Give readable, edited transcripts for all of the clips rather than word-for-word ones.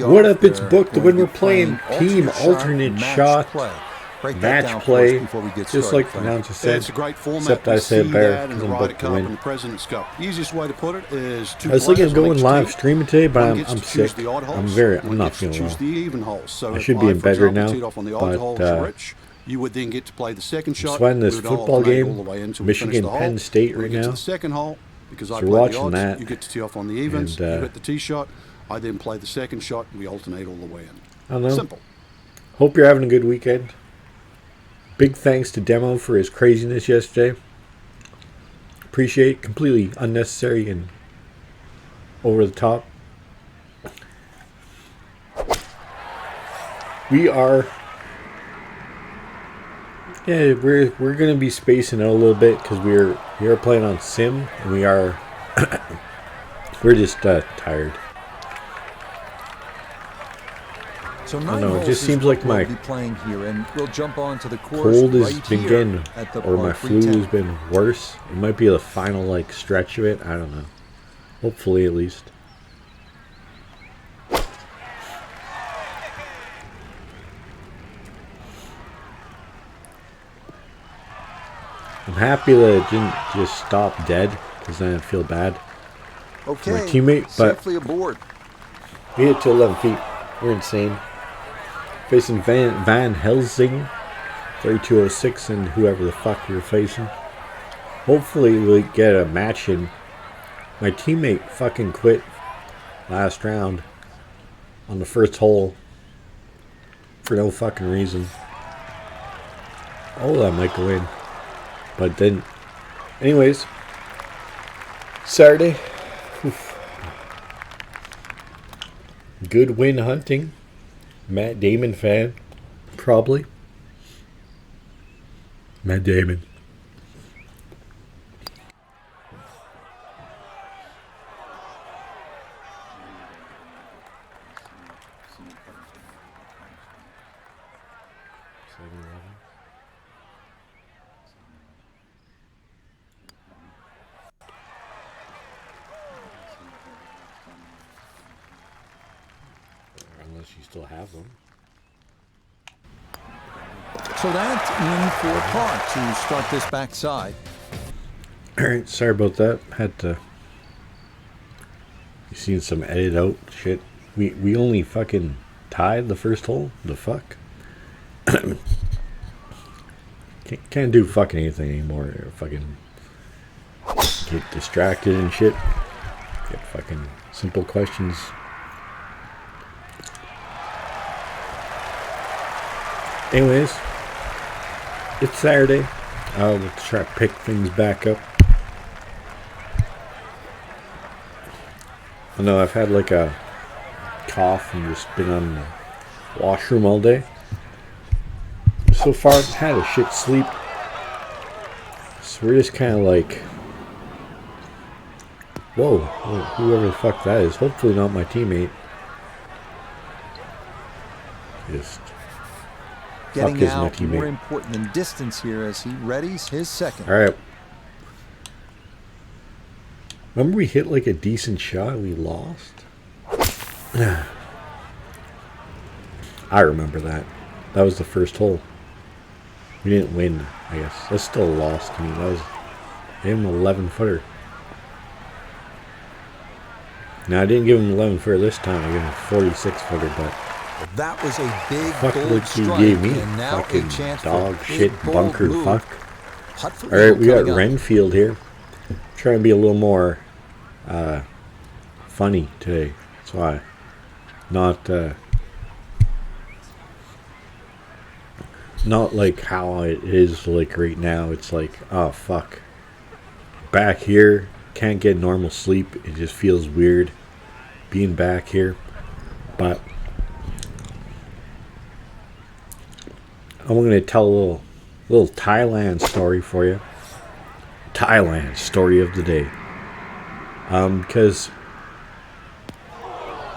What up, it's booked when we're playing team alternate shot match play, just like the announcer said, except I said better because I'm booked to win. I was thinking of going live streaming today, but I'm sick. I'm not feeling well. I should be in bed right now, but you would then get to play the second shot. I'm sweating this football game, Michigan Penn State right now. Second hole, because I so play watching the odds, that. you get to tee off on the evens, you hit the tee shot, I then play the second shot, and we alternate all the way in. I don't know. Simple. Hope you're having a good weekend. Big thanks to Demo for his craziness yesterday. Appreciate, completely unnecessary and over the top. We are... Yeah, we're gonna be spacing out a little bit because we are playing on sim and we are we're just tired. So I don't know. It just seems like my playing here, and we'll jump onto the course cold has right been getting, or my flu 310. has been worse. It might be the final stretch of it. I don't know. Hopefully, at least. I'm happy that it didn't just stop dead, because then I'd feel bad for my teammate. But safely aboard. we hit to 11 feet. We're insane. Facing Van Helsing, 3206, and whoever the fuck we're facing. Hopefully we'll get a match in. My teammate fucking quit last round on the first hole for no fucking reason. Oh, that might go in. But then, anyways, Saturday. Oof. Good win hunting. Matt Damon fan. Probably. Matt Damon. Unless you still have them. So that's in for par to start this backside. Alright, sorry about that. Had to... You seen some edit out shit. We only fucking tied the first hole? The fuck? Can't do fucking anything anymore. Fucking get distracted and shit. Get fucking simple questions. Anyways, it's Saturday. Let's try to pick things back up. I know I've had a cough and just been on the washroom all day. So far, I've had a shit sleep. So we're just kind of whoa, whoever the fuck that is. Hopefully not my teammate. Just... Getting out more important than distance here as he readies his second. Alright. Remember we hit a decent shot and we lost? I remember that. That was the first hole. We didn't win, I guess. That's still a loss to me. That was an 11-footer. Now I didn't give him 11-footer this time. I gave him a 46-footer, but... That was a big fuck bold what you strike, gave me, and now fucking a chance dog for shit big, bunker bold fuck. move. Alright, we got Renfield here. Trying to be a little more funny today. That's why. Not like how it is right now. It's oh fuck. Back here, can't get normal sleep. It just feels weird being back here. But I'm going to tell a little Thailand story for you. Thailand story of the day. Because,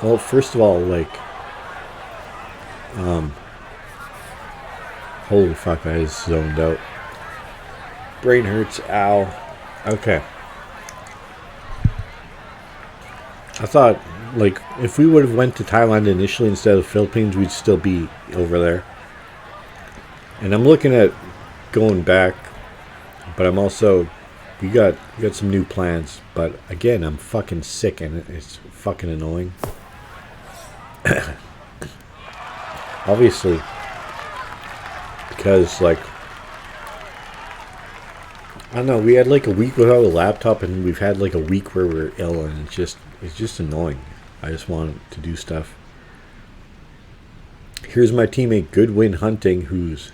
well, first of all, holy fuck, I just zoned out. Brain hurts, ow. Okay. I thought like, if we would have went to Thailand initially instead of Philippines, we'd still be over there. And I'm looking at going back, but I'm also, we got some new plans. But again, I'm fucking sick and it's fucking annoying. Obviously, because like, I don't know, we had like a week without a laptop, and we've had like a week where we're ill, and it's just annoying. I just want to do stuff. Here's my teammate Goodwin Hunting, who's,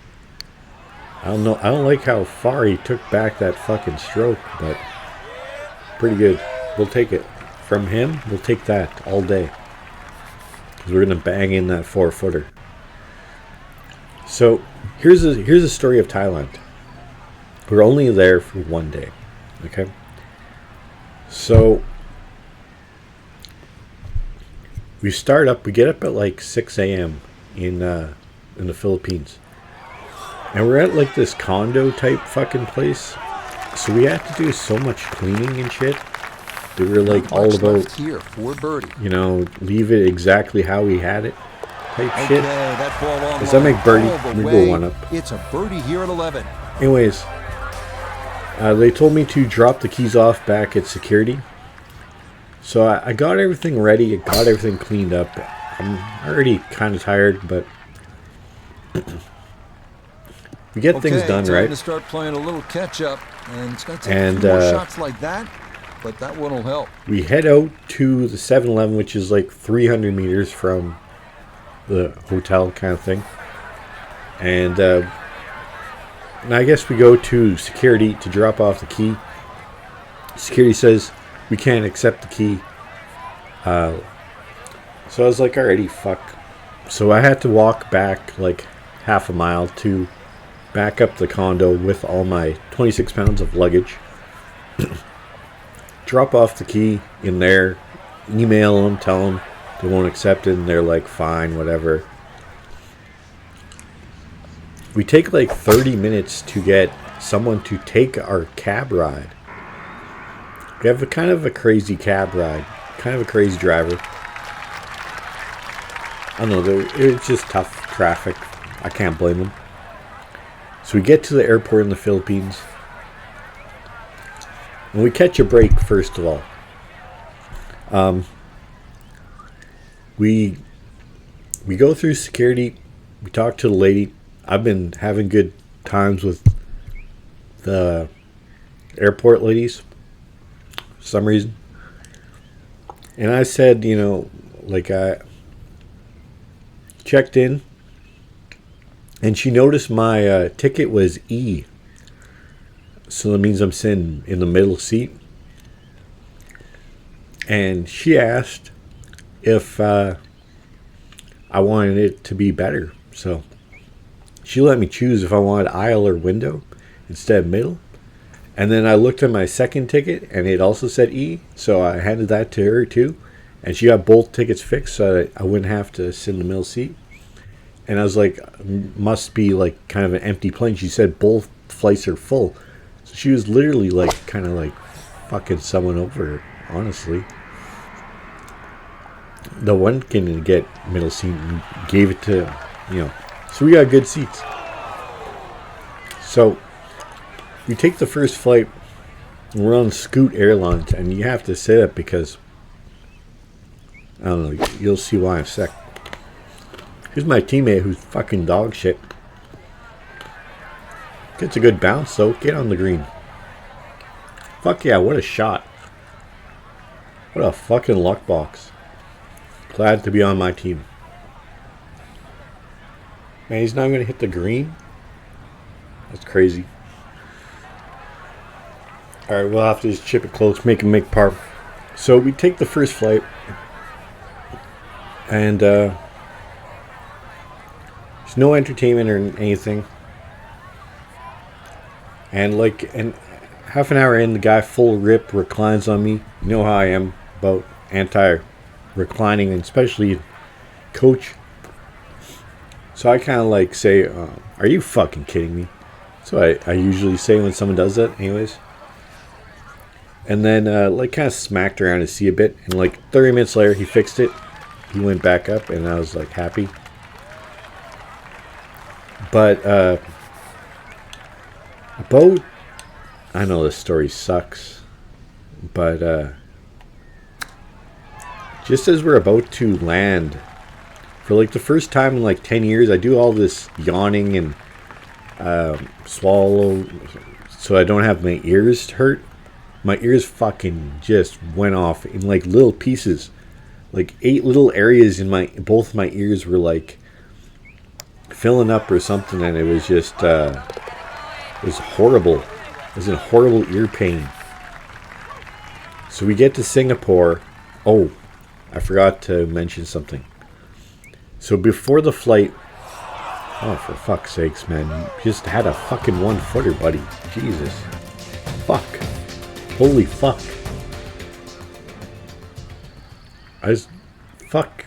I don't know, I don't like how far he took back that fucking stroke, but pretty good. We'll take it from him. We'll take that all day, because we're gonna bang in that 4-footer. So here's a story of Thailand. We're only there for one day, okay? So we get up at like 6 a.m. in the Philippines, and we're at like this condo type fucking place. So we had to do so much cleaning and shit. They were like all about here for birdie. You know, leave it exactly how we had it. Type Okay, shit. that ball on Does that make birdie? We go one up. It's a birdie here at 11. Anyways, they told me to drop the keys off back at security. So I got everything ready. I got everything cleaned up. I'm already kind of tired, but we get things done, time right? To start playing a little catch up, and it's going to take a few more shots like that, but that one will help. We head out to the 7-Eleven, which is like 300 meters from the hotel kind of thing. And I guess we go to security to drop off the key. Security says we can't accept the key. So I was like, alrighty, fuck. So I had to walk back like half a mile to back up the condo with all my 26 pounds of luggage. Drop off the key in there, email them, tell them they won't accept it, and they're like, fine, whatever. We take like 30 minutes to get someone to take our cab ride. We have a kind of a crazy cab ride, kind of a crazy driver. I don't know, it's just tough traffic. I can't blame them. So we get to the airport in the Philippines, and we catch a break first of all. We go through security. We talk to the lady. I've been having good times with the airport ladies for some reason. And I said, you know, like I checked in, and she noticed my ticket was E. So that means I'm sitting in the middle seat. And she asked if I wanted it to be better. So she let me choose if I wanted aisle or window instead of middle. And then I looked at my second ticket, and it also said E. So I handed that to her too. And she got both tickets fixed so that I wouldn't have to sit in the middle seat. And I was like, must be like kind of an empty plane. She said both flights are full. So she was literally like kind of like fucking someone over, honestly. The one can get middle seat and gave it to, you know. So we got good seats. So we take the first flight. And we're on Scoot Airlines, and you have to sit up because I don't know. You'll see why in a sec. Here's my teammate who's fucking dog shit. Gets a good bounce though. Get on the green. Fuck yeah! What a shot. What a fucking luck box. Glad to be on my team. Man, he's not going to hit the green? That's crazy. Alright, we'll have to just chip it close, make par. So we take the first flight. And there's no entertainment or anything. And like half an hour in, the guy full rip reclines on me. You know how I am about anti-reclining, and especially coach. So I kind of like say, are you fucking kidding me? So I usually say when someone does that anyways. And then like kind of smacked around to see a bit, and like 30 minutes later he fixed it. He went back up, and I was like happy. But about, I know this story sucks, but just as we're about to land, for like the first time in like 10 years, I do all this yawning and swallow so I don't have my ears hurt. My ears fucking just went off in like little pieces. Like 8 little areas in both my ears were like filling up or something, and it was just it was horrible. It was a horrible ear pain. So we get to Singapore. Oh, I forgot to mention something. So before the flight, oh, for fuck's sakes, man, you just had a fucking 1-footer, buddy. Jesus. Fuck. Holy fuck. Fuck.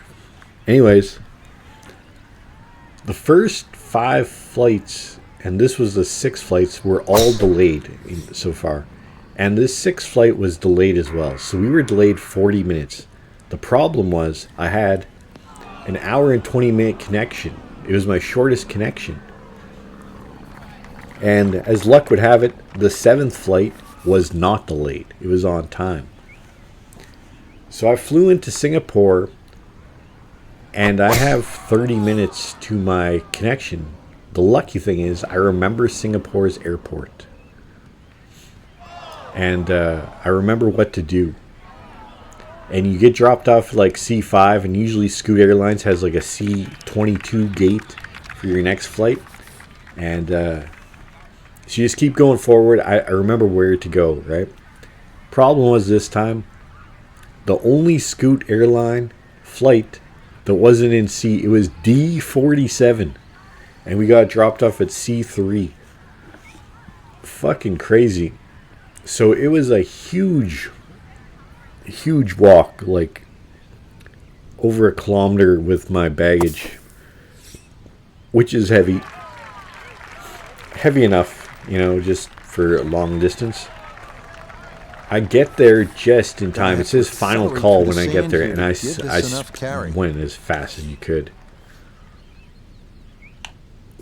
Anyways, the first 5 flights, and this was the 6 flights, were all delayed so far. And this 6th flight was delayed as well. So we were delayed 40 minutes. The problem was I had an hour and 20-minute connection. It was my shortest connection. And as luck would have it, the 7th flight was not delayed. It was on time. So I flew into Singapore, and I have 30 minutes to my connection. The lucky thing is I remember Singapore's airport. And I remember what to do. And you get dropped off like C5, and usually Scoot Airlines has like a C22 gate for your next flight. And so you just keep going forward. I remember where to go, right? Problem was this time, the only Scoot airline flight that wasn't in C, it was D47. And we got dropped off at C3. Fucking crazy. So it was a huge walk, like over 1 kilometer with my baggage, which is heavy enough, you know, just for a long distance. I get there just in time. It says final call when I get there, and I went as fast as you could.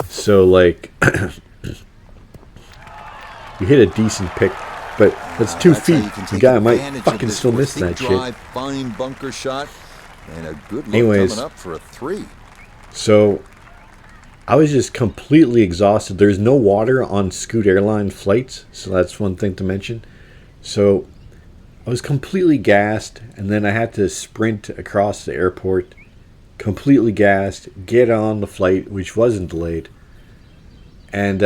So like you hit a decent pick, but that's 2 feet. The guy might fucking still miss that shit. Fine bunker shot, and a good look Anyways, coming up for a 3. So I was just completely exhausted. There's no water on Scoot Airline flights, so that's one thing to mention. So I was completely gassed, and then I had to sprint across the airport, completely gassed, get on the flight, which wasn't delayed. And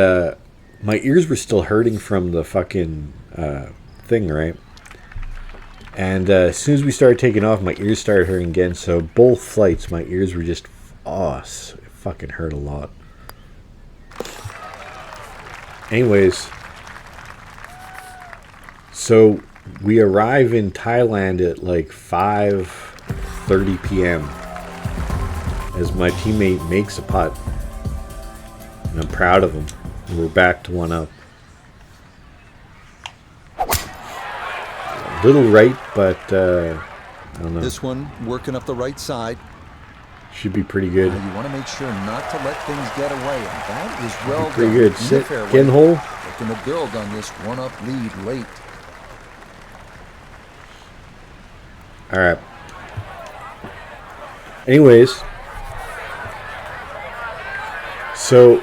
my ears were still hurting from the fucking thing, right? And as soon as we started taking off, my ears started hurting again. So both flights, my ears were just, it fucking hurt a lot. Anyways, so we arrive in Thailand at like 5:30 p.m. as my teammate makes a putt. And I'm proud of him. And we're back to 1 up. A little right, but I don't know. This one working up the right side. Should be pretty good. Now you want to make sure not to let things get away, and that is well pretty done. good. Sit, get in the hole. Looking to build on this 1-up lead late. All right. Anyways, so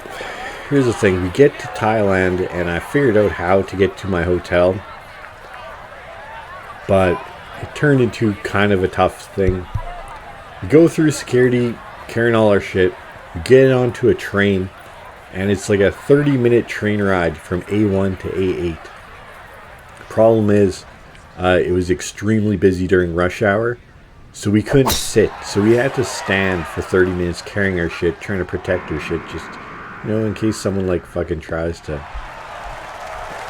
here's the thing. We get to Thailand, and I figured out how to get to my hotel, but it turned into kind of a tough thing. We go through security, carrying all our shit. We get onto a train, and it's like a 30-minute train ride from A1 to A8. The problem is, it was extremely busy during rush hour, so we couldn't sit. So we had to stand for 30 minutes carrying our shit, trying to protect our shit, just, you know, in case someone like fucking tries to. You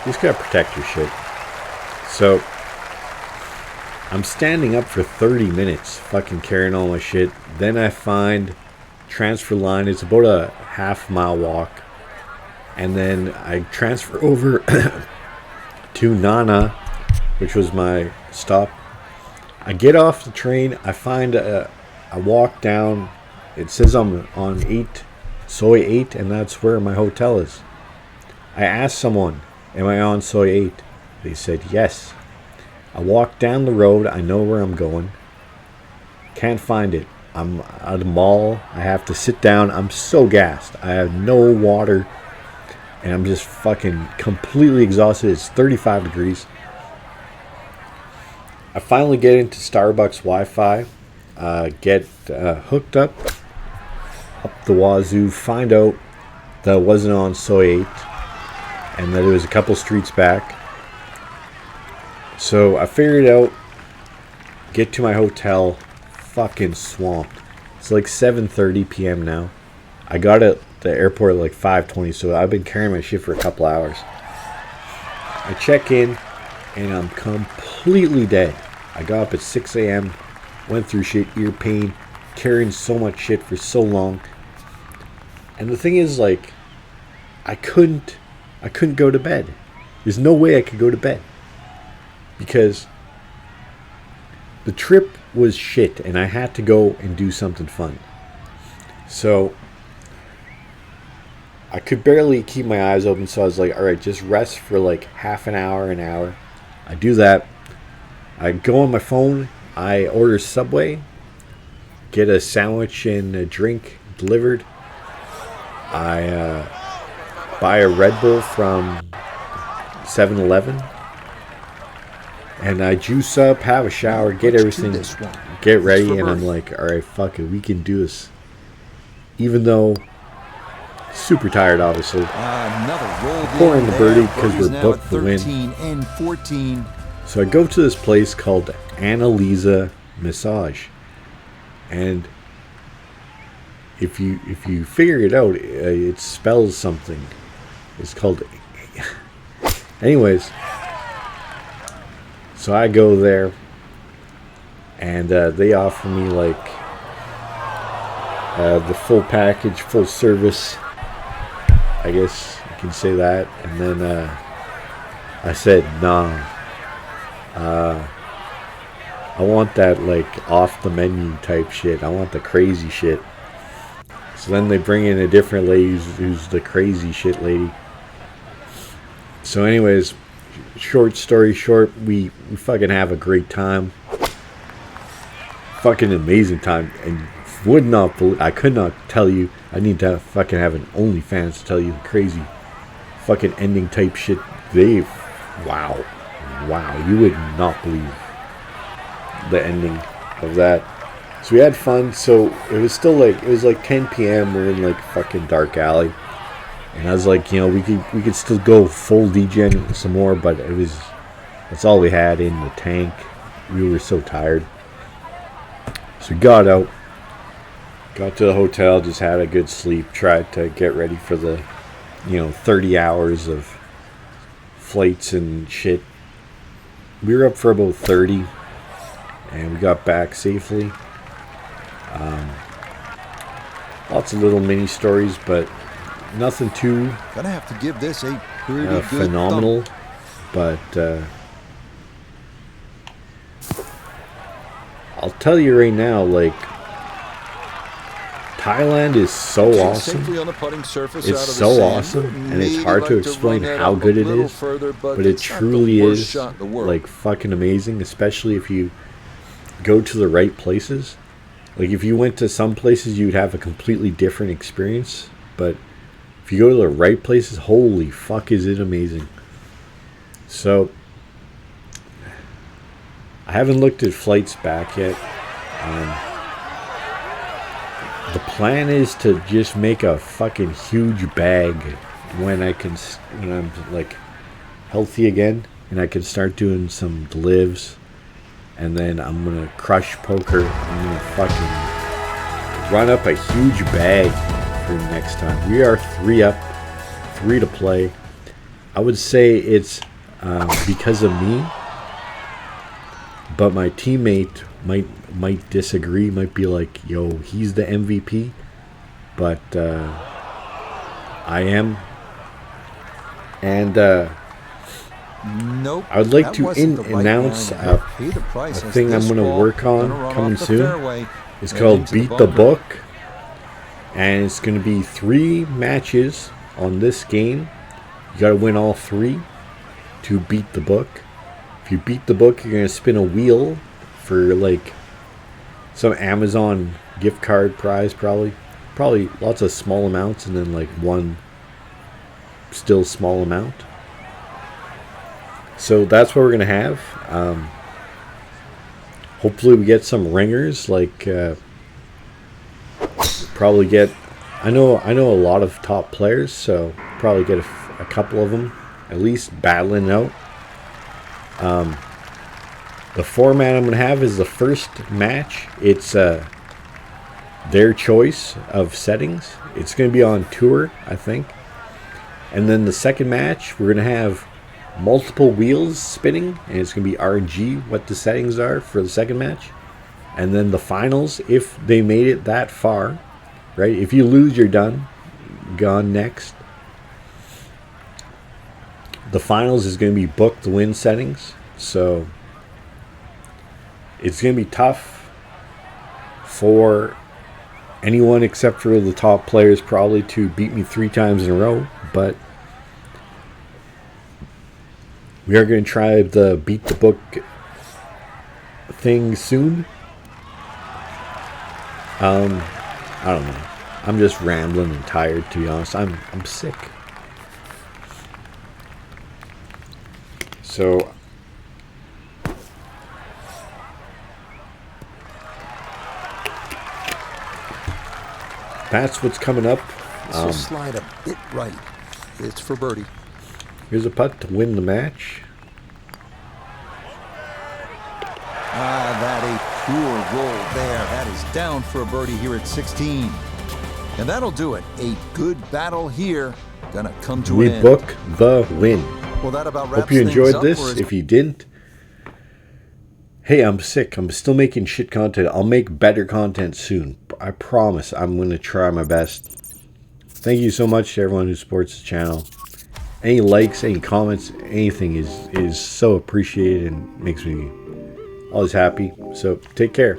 just gotta protect your shit. So I'm standing up for 30 minutes, fucking carrying all my shit. Then I find transfer line. It's about a half-mile walk, and then I transfer over to Nana, which was my stop. I get off the train. I walk down. It says I'm on Soy 8, and that's where my hotel is. I asked someone, am I on Soy 8? They said yes. I walk down the road. I know where I'm going. Can't find it. I'm at a mall. I have to sit down. I'm so gassed. I have no water. And I'm just fucking completely exhausted. It's 35 degrees. I finally get into Starbucks Wi-Fi. Get hooked up the wazoo. Find out that it wasn't on Soy 8. And that it was a couple streets back. So I figured it out. Get to my hotel. Fucking swamped. It's like 7:30 p.m. now. I got at the airport at like 5:20, so I've been carrying my shit for a couple hours. I check in, and I'm completely dead. I got up at 6 a.m., went through shit, ear pain, carrying so much shit for so long. And the thing is, like, I couldn't go to bed. There's no way I could go to bed. Because the trip was shit, and I had to go and do something fun. So I could barely keep my eyes open, so I was like, alright, just rest for like half an hour. I do that. I go on my phone. I order Subway. Get a sandwich and a drink delivered. I buy a Red Bull from 7-Eleven. And I juice up, have a shower, get everything, get ready, and I'm like, alright, fuck it, we can do this. Even though, super tired, obviously. Pouring the birdie because we're booked the win. And 14. So I go to this place called Annalisa Massage. And if you figure it out, it spells something. It's called... Anyways... So I go there, and they offer me like the full package, full service. I guess you can say that. And then I said, nah. I want that like off the menu type shit. I want the crazy shit. So then they bring in a different lady who's the crazy shit lady. So anyways, short story short, we fucking have a great time. Fucking amazing time. And would not believe, I could not tell you. I need to fucking have an OnlyFans to tell you the crazy fucking ending type shit. Wow, you would not believe the ending of that. So we had fun. So it was still like, it was like 10 p.m. We're in like fucking dark alley. And I was like, you know, we could still go full degen some more, but that's all we had in the tank. We were so tired. So we got out, got to the hotel, just had a good sleep, tried to get ready for the, 30 hours of flights and shit. We were up for about 30, and we got back safely. Lots of little mini stories, but nothing too gonna have to give this a pretty good phenomenal thump. But I'll tell you right now, like, Thailand is so awesome. It's so awesome, and it's hard to explain how good it is, but it truly is like fucking amazing, especially if you go to the right places. Like, if you went to some places, you'd have a completely different experience, but if you go to the right places, holy fuck, is it amazing. So, I haven't looked at flights back yet. The plan is to just make a fucking huge bag when I'm like healthy again, and I can start doing some lives, and then I'm gonna crush poker. I'm gonna fucking run up a huge bag for next time. We are 3 up, 3 to play. I would say it's because of me, but my teammate might disagree, might be like, yo, he's the MVP, but I am. And Nope. I would like that to wasn't the right announce line, a and pay the price as thing I'm this going to ball work on gonna run coming off the soon. fairway It's and called into the Beat the bunker. Book. And it's going to be 3 matches on this game. You got to win all 3 to beat the book. If you beat the book, you're going to spin a wheel for like some Amazon gift card prize, probably lots of small amounts, and then like one still small amount. So that's what we're going to have. Hopefully we get some ringers, like probably get, I know a lot of top players, so probably get a couple of them at least battling out. The format I'm going to have is the first match. It's their choice of settings. It's going to be on tour, I think. And then the second match, we're going to have multiple wheels spinning, and it's going to be RNG what the settings are for the second match. And then the finals, if they made it that far, right? If you lose, you're done. Gone next. The finals is going to be book the win settings. So it's going to be tough for anyone except for the top players probably to beat me 3 times in a row. But we are going to try the beat the book thing soon. I don't know. I'm just rambling and tired, to be honest. I'm sick. So that's what's coming up. This will slide a bit right. It's for birdie. Here's a putt to win the match. That a pure roll there. That is down for a birdie here at 16. And that'll do it. A good battle here. Gonna come to an end. We book the win. Well, that about wraps Hope you things enjoyed up this. for us. If you didn't, hey, I'm sick. I'm still making shit content. I'll make better content soon. I promise. I'm going to try my best. Thank you so much to everyone who supports the channel. Any likes, any comments, anything is so appreciated and makes me always happy. So take care.